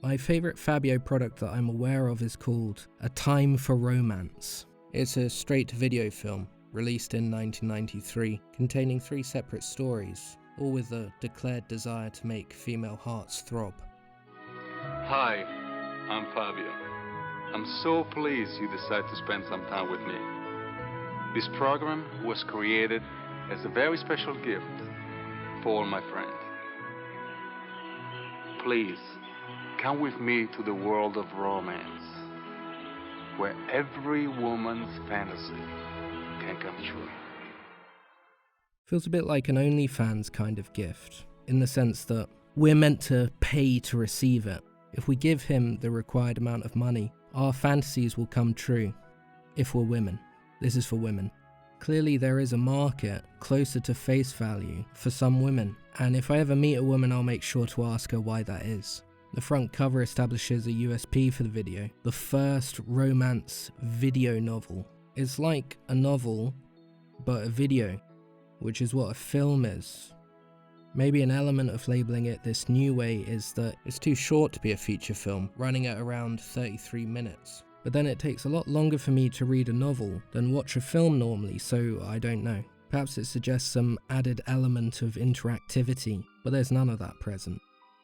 My favourite Fabio product that I'm aware of is called A Time for Romance. It's a straight-to-video film, released in 1993, containing 3 separate stories, all with a declared desire to make female hearts throb. Hi, I'm Fabio. I'm so pleased you decided to spend some time with me. This program was created as a very special gift for all my friends. Please, come with me to the world of romance, where every woman's fantasy can come true. Feels a bit like an OnlyFans kind of gift, in the sense that we're meant to pay to receive it. If we give him the required amount of money, our fantasies will come true. If we're women. This is for women. Clearly there is a market closer to face value for some women, and if I ever meet a woman I'll make sure to ask her why that is. The front cover establishes a USP for the video. The first romance video novel. It's like a novel, but a video, which is what a film is. Maybe an element of labelling it this new way is that it's too short to be a feature film, running at around 33 minutes. But then it takes a lot longer for me to read a novel than watch a film normally, so I don't know. Perhaps it suggests some added element of interactivity, but there's none of that present.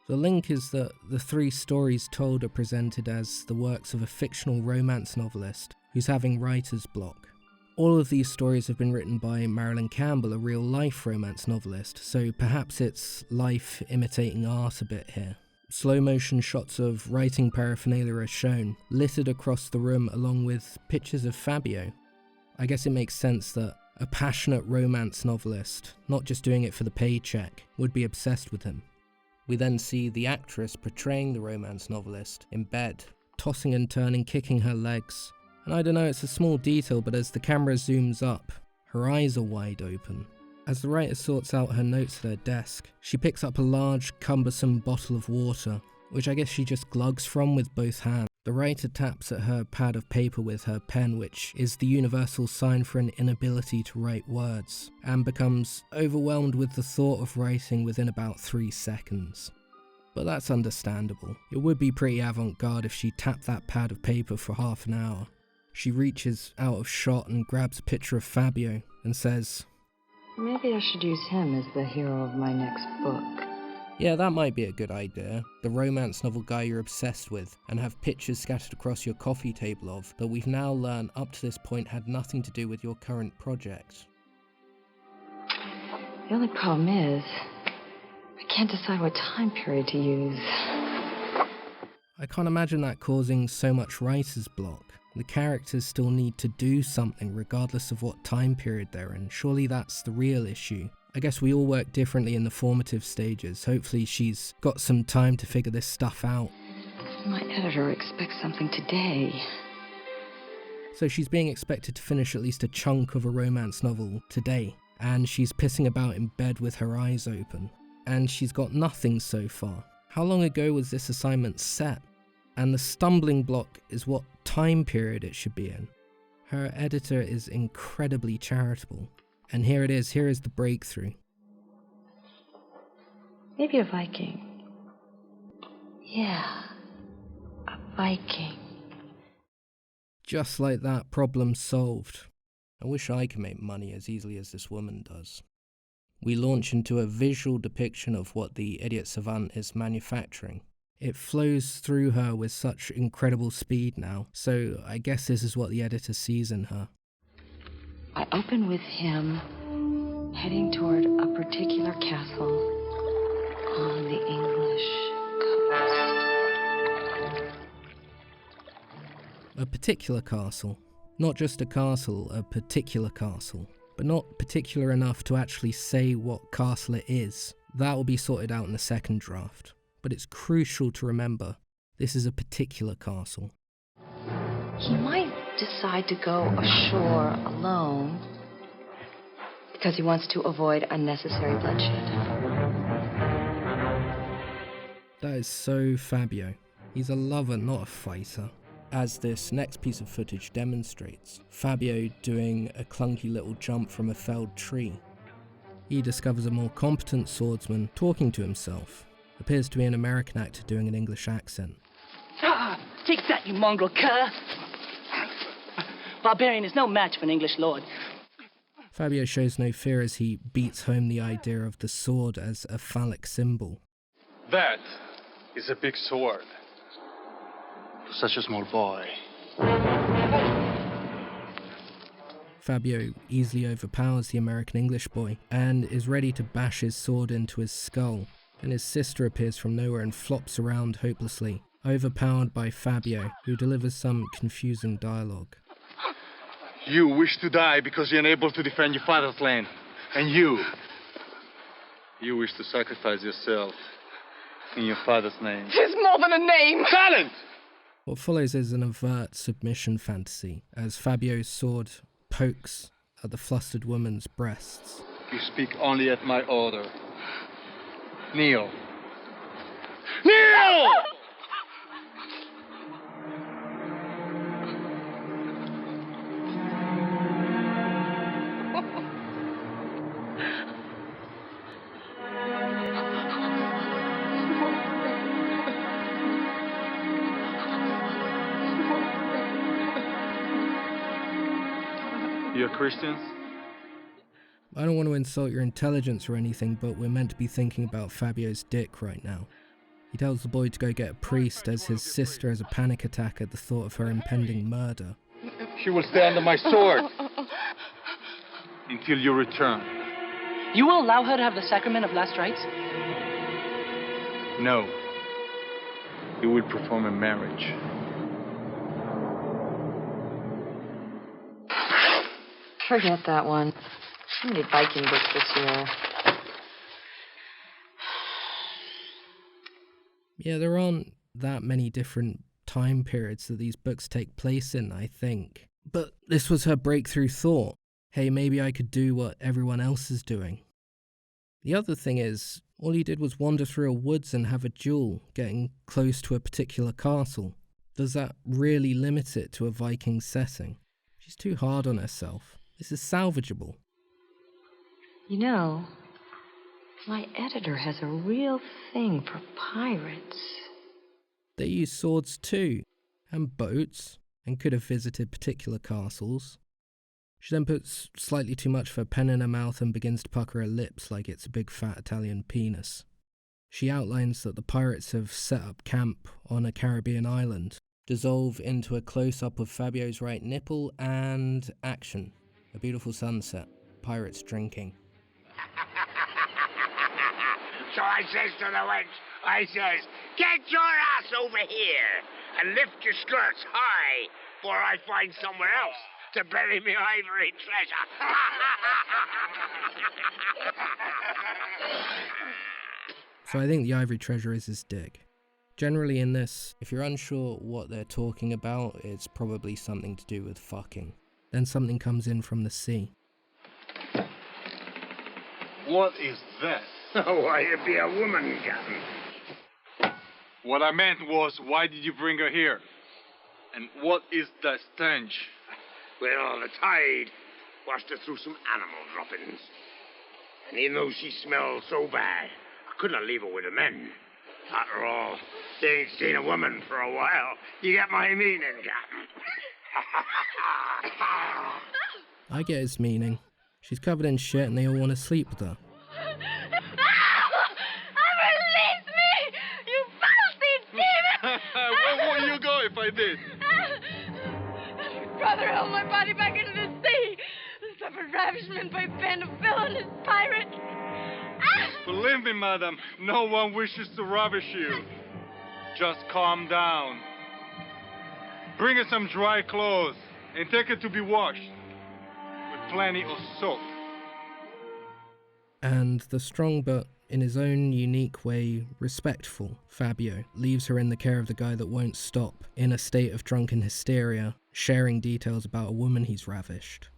The link is that the 3 stories told are presented as the works of a fictional romance novelist who's having writer's block. All of these stories have been written by Marilyn Campbell, a real-life romance novelist, so perhaps it's life imitating art a bit here. Slow-motion shots of writing paraphernalia are shown, littered across the room along with pictures of Fabio. I guess it makes sense that a passionate romance novelist, not just doing it for the paycheck, would be obsessed with him. We then see the actress portraying the romance novelist in bed, tossing and turning, kicking her legs. And I don't know, it's a small detail, but as the camera zooms up, her eyes are wide open. As the writer sorts out her notes at her desk, she picks up a large, cumbersome bottle of water, which I guess she just glugs from with both hands. The writer taps at her pad of paper with her pen, which is the universal sign for an inability to write words, and becomes overwhelmed with the thought of writing within about 3 seconds. But that's understandable. It would be pretty avant-garde if she tapped that pad of paper for half an hour. She reaches out of shot and grabs a picture of Fabio and says, "Maybe I should use him as the hero of my next book." Yeah, that might be a good idea. The romance novel guy you're obsessed with, and have pictures scattered across your coffee table of, that we've now learned up to this point had nothing to do with your current project. The only problem is, I can't decide what time period to use. I can't imagine that causing so much writer's block. The characters still need to do something regardless of what time period they're in. Surely that's the real issue. I guess we all work differently in the formative stages. Hopefully she's got some time to figure this stuff out. My editor expects something today. So she's being expected to finish at least a chunk of a romance novel today, and she's pissing about in bed with her eyes open. And she's got nothing so far. How long ago was this assignment set? And the stumbling block is what time period it should be in. Her editor is incredibly charitable. And here it is, here is the breakthrough. Maybe a Viking. Yeah, a Viking. Just like that, problem solved. I wish I could make money as easily as this woman does. We launch into a visual depiction of what the idiot savant is manufacturing. It flows through her with such incredible speed now, so I guess this is what the editor sees in her. I open with him heading toward a particular castle on the English coast. A particular castle. Not just a castle, a particular castle. But not particular enough to actually say what castle it is. That will be sorted out in the second draft. But it's crucial to remember, this is a particular castle. He might decide to go ashore alone because he wants to avoid unnecessary bloodshed. That is so Fabio. He's a lover, not a fighter. As this next piece of footage demonstrates, Fabio doing a clunky little jump from a felled tree. He discovers a more competent swordsman talking to himself. Appears to be an American actor doing an English accent. Take that, you mongrel cur! Barbarian is no match for an English lord. Fabio shows no fear as he beats home the idea of the sword as a phallic symbol. That is a big sword. For such a small boy. Fabio easily overpowers the American English boy and is ready to bash his sword into his skull. And his sister appears from nowhere and flops around hopelessly, overpowered by Fabio, who delivers some confusing dialogue. You wish to die because you're unable to defend your father's land. And you wish to sacrifice yourself in your father's name. Tis more than a name! Silence! What follows is an overt submission fantasy, as Fabio's sword pokes at the flustered woman's breasts. You speak only at my order. Kneel. Kneel! You're Christians? I don't want to insult your intelligence or anything, but we're meant to be thinking about Fabio's dick right now. He tells the boy to go get a priest as his sister has a panic attack at the thought of her impending murder. She will stay under my sword until you return. You will allow her to have the sacrament of last rites? No. You will perform a marriage. Forget that one. Too many Viking books this year. Yeah, there aren't that many different time periods that these books take place in, I think. But this was her breakthrough thought. Hey, maybe I could do what everyone else is doing. The other thing is, all he did was wander through a woods and have a duel, getting close to a particular castle. Does that really limit it to a Viking setting? She's too hard on herself. This is salvageable. You know, my editor has a real thing for pirates. They use swords too, and boats, and could have visited particular castles. She then puts slightly too much of her pen in her mouth and begins to pucker her lips like it's a big fat Italian penis. She outlines that the pirates have set up camp on a Caribbean island, dissolve into a close-up of Fabio's right nipple, and action. A beautiful sunset, pirates drinking. So I says to the wench, get your ass over here and lift your skirts high, for I find somewhere else to bury me ivory treasure. So I think the ivory treasure is his dick. Generally in this, if you're unsure what they're talking about, it's probably something to do with fucking. Then something comes in from the sea. What is that? Oh, why, it'd be a woman, Captain. What I meant was, why did you bring her here? And what is that stench? Well, the tide washed her through some animal droppings. And even though she smelled so bad, I couldn't leave her with the men. After all, they ain't seen a woman for a while. You get my meaning, Captain? I get his meaning. She's covered in shit and they all want to sleep with her. Release me! You filthy demon! Where would you go if I did? Your brother held my body back into the sea. Suffered ravishment by a band of villainous pirates. Believe me, madam, no one wishes to ravish you. Just calm down. Bring her some dry clothes and take her to be washed with plenty of soap. And the strong but, in his own unique way, respectful Fabio leaves her in the care of the guy that won't stop, in a state of drunken hysteria, sharing details about a woman he's ravished.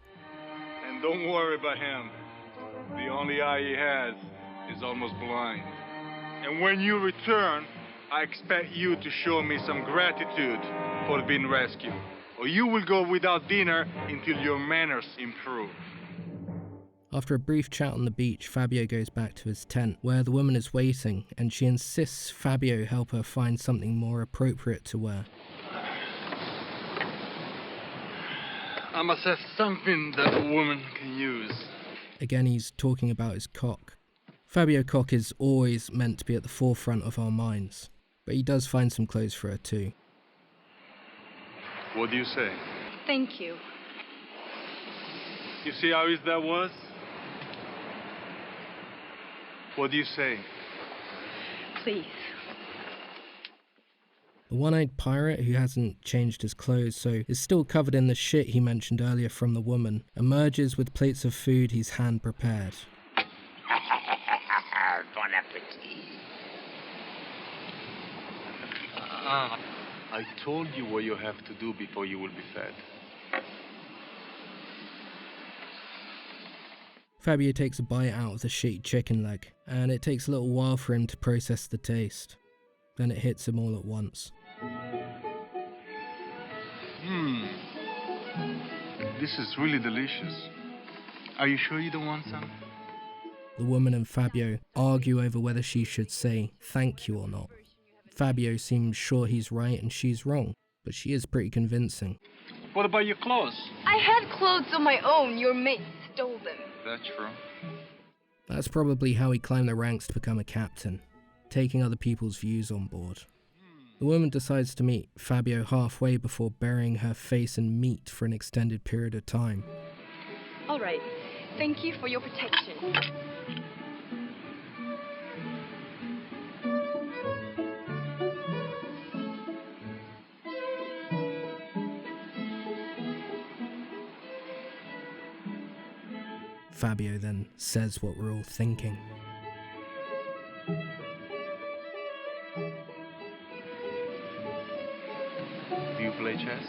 And don't worry about him. The only eye he has is almost blind. And when you return, I expect you to show me some gratitude for being rescued. Or you will go without dinner until your manners improve. After a brief chat on the beach, Fabio goes back to his tent, where the woman is waiting, and she insists Fabio help her find something more appropriate to wear. I must have something that a woman can use. Again, he's talking about his cock. Fabio cock is always meant to be at the forefront of our minds, but he does find some clothes for her too. What do you say? Thank you. You see how easy that was? What do you say? Please. The one-eyed pirate, who hasn't changed his clothes so is still covered in the shit he mentioned earlier from the woman, emerges with plates of food he's hand-prepared. Bon appetit. I told you what you have to do before you will be fed. Fabio takes a bite out of the shitty chicken leg, and it takes a little while for him to process the taste. Then it hits him all at once. This is really delicious. Are you sure you don't want some? The woman and Fabio argue over whether she should say thank you or not. Fabio seems sure he's right and she's wrong, but she is pretty convincing. What about your clothes? I had clothes of my own. Your mate stole them. That's true. That's probably how he climbed the ranks to become a captain, taking other people's views on board. The woman decides to meet Fabio halfway before burying her face in meat for an extended period of time. All right. Thank you for your protection. Fabio then says what we're all thinking. Do you play chess?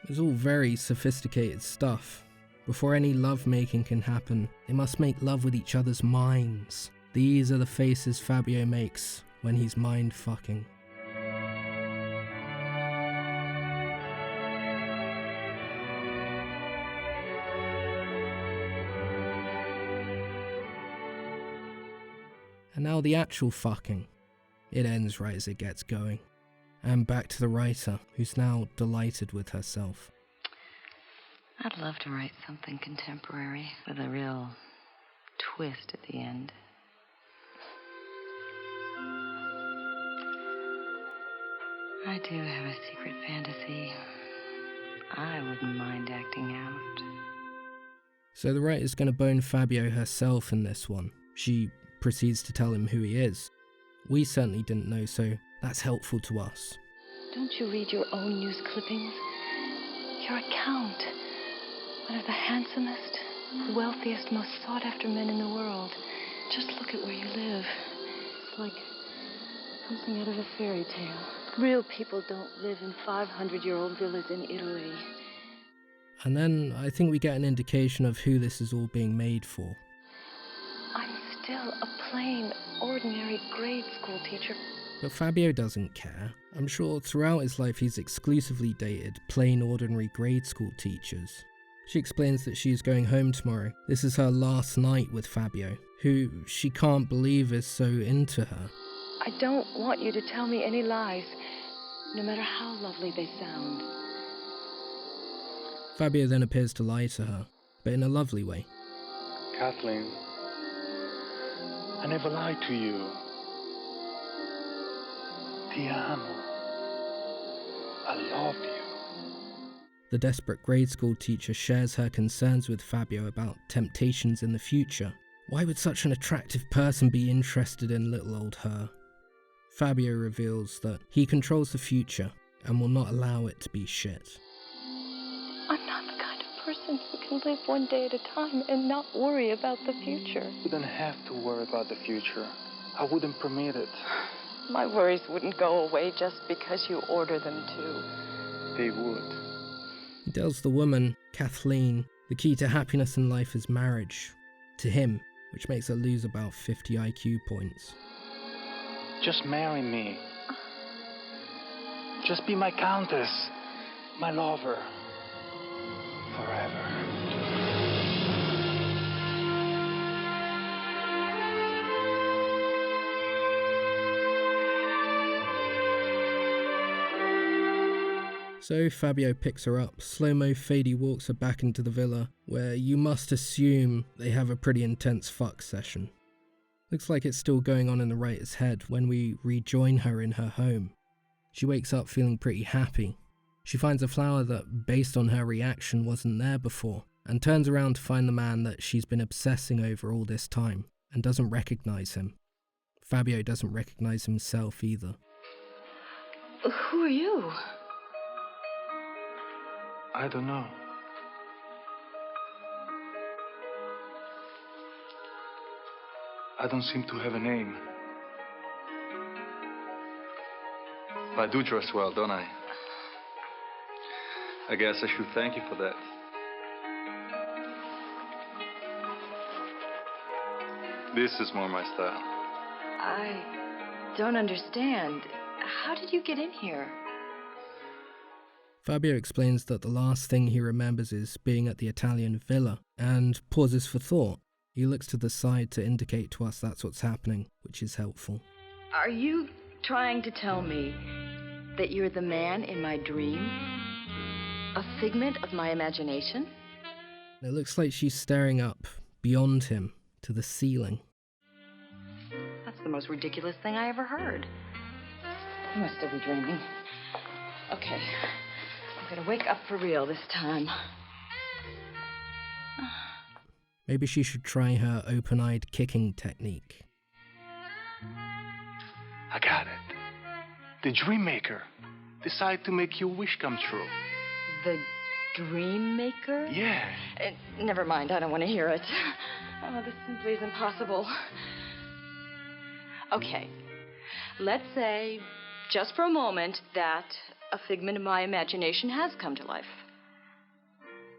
It's all very sophisticated stuff. Before any love-making can happen, they must make love with each other's minds. These are the faces Fabio makes when he's mind-fucking. And now the actual fucking. It ends right as it gets going. And back to the writer, who's now delighted with herself. I'd love to write something contemporary with a real twist at the end. I do have a secret fantasy I wouldn't mind acting out. So the writer's going to bone Fabio herself in this one. She proceeds to tell him who he is. We certainly didn't know, so that's helpful to us. Don't you read your own news clippings? Your account. One of the handsomest, wealthiest, most sought-after men in the world. Just look at where you live. It's like something out of a fairy tale. Real people don't live in 500-year-old villas in Italy. And then I think we get an indication of who this is all being made for. I'm still a plain, ordinary grade school teacher. But Fabio doesn't care. I'm sure throughout his life he's exclusively dated plain, ordinary grade school teachers. She explains that she's going home tomorrow. This is her last night with Fabio, who she can't believe is so into her. I don't want you to tell me any lies, no matter how lovely they sound. Fabio then appears to lie to her, but in a lovely way. Kathleen, I never lied to you. Ti amo. I love you. The desperate grade school teacher shares her concerns with Fabio about temptations in the future. Why would such an attractive person be interested in little old her? Fabio reveals that he controls the future and will not allow it to be shit. I'm not the kind of person who can live one day at a time and not worry about the future. You don't have to worry about the future. I wouldn't permit it. My worries wouldn't go away just because you order them to. They would. He tells the woman, Kathleen, the key to happiness in life is marriage. To him, which makes her lose about 50 IQ points. Just marry me. Just be my countess, my lover, forever. So Fabio picks her up, slow-mo fadey walks her back into the villa, where you must assume they have a pretty intense fuck session. Looks like it's still going on in the writer's head when we rejoin her in her home. She wakes up feeling pretty happy. She finds a flower that, based on her reaction, wasn't there before, and turns around to find the man that she's been obsessing over all this time, and doesn't recognize him. Fabio doesn't recognize himself either. Who are you? I don't know. I don't seem to have a name. I do dress well, don't I? I guess I should thank you for that. This is more my style. I don't understand. How did you get in here? Fabio explains that the last thing he remembers is being at the Italian villa, and pauses for thought. He looks to the side to indicate to us that's what's happening, which is helpful. Are you trying to tell me that you're the man in my dream? A figment of my imagination? It looks like she's staring up, beyond him, to the ceiling. That's the most ridiculous thing I ever heard. I must still be dreaming. Okay, I'm gonna wake up for real this time. Maybe she should try her open-eyed kicking technique. I got it. The dream maker. Decide to make your wish come true. The dream maker? Yeah. Never mind, I don't want to hear it. Oh, this simply is impossible. Okay, let's say, just for a moment, that a figment of my imagination has come to life.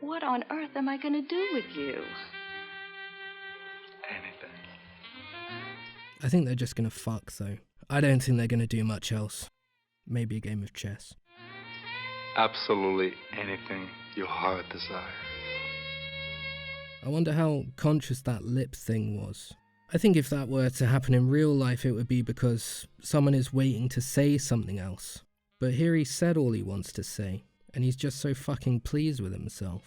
What on earth am I going to do with you? Anything. I think they're just gonna fuck, though. I don't think they're gonna do much else. Maybe a game of chess. Absolutely anything your heart desires. I wonder how conscious that lip thing was. I think if that were to happen in real life, it would be because someone is waiting to say something else. But here he said all he wants to say, and he's just so fucking pleased with himself.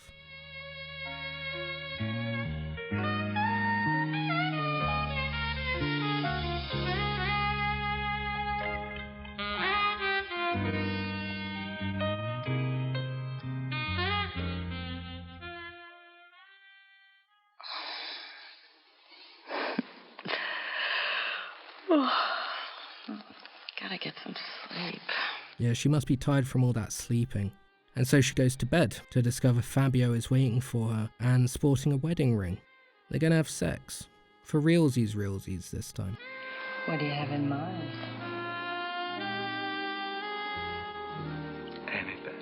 Gotta get some sleep. Yeah, she must be tired from all that sleeping. And so she goes to bed to discover Fabio is waiting for her and sporting a wedding ring. They're gonna have sex. For realsies this time. What do you have in mind? Anything.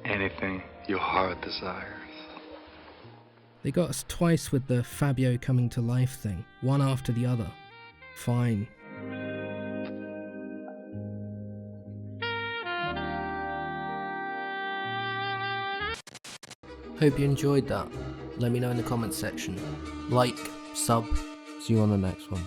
Anything your heart desires. They got us twice with the Fabio coming to life thing, one after the other. Fine. Hope you enjoyed that. Let me know in the comments section. Like, sub, see you on the next one.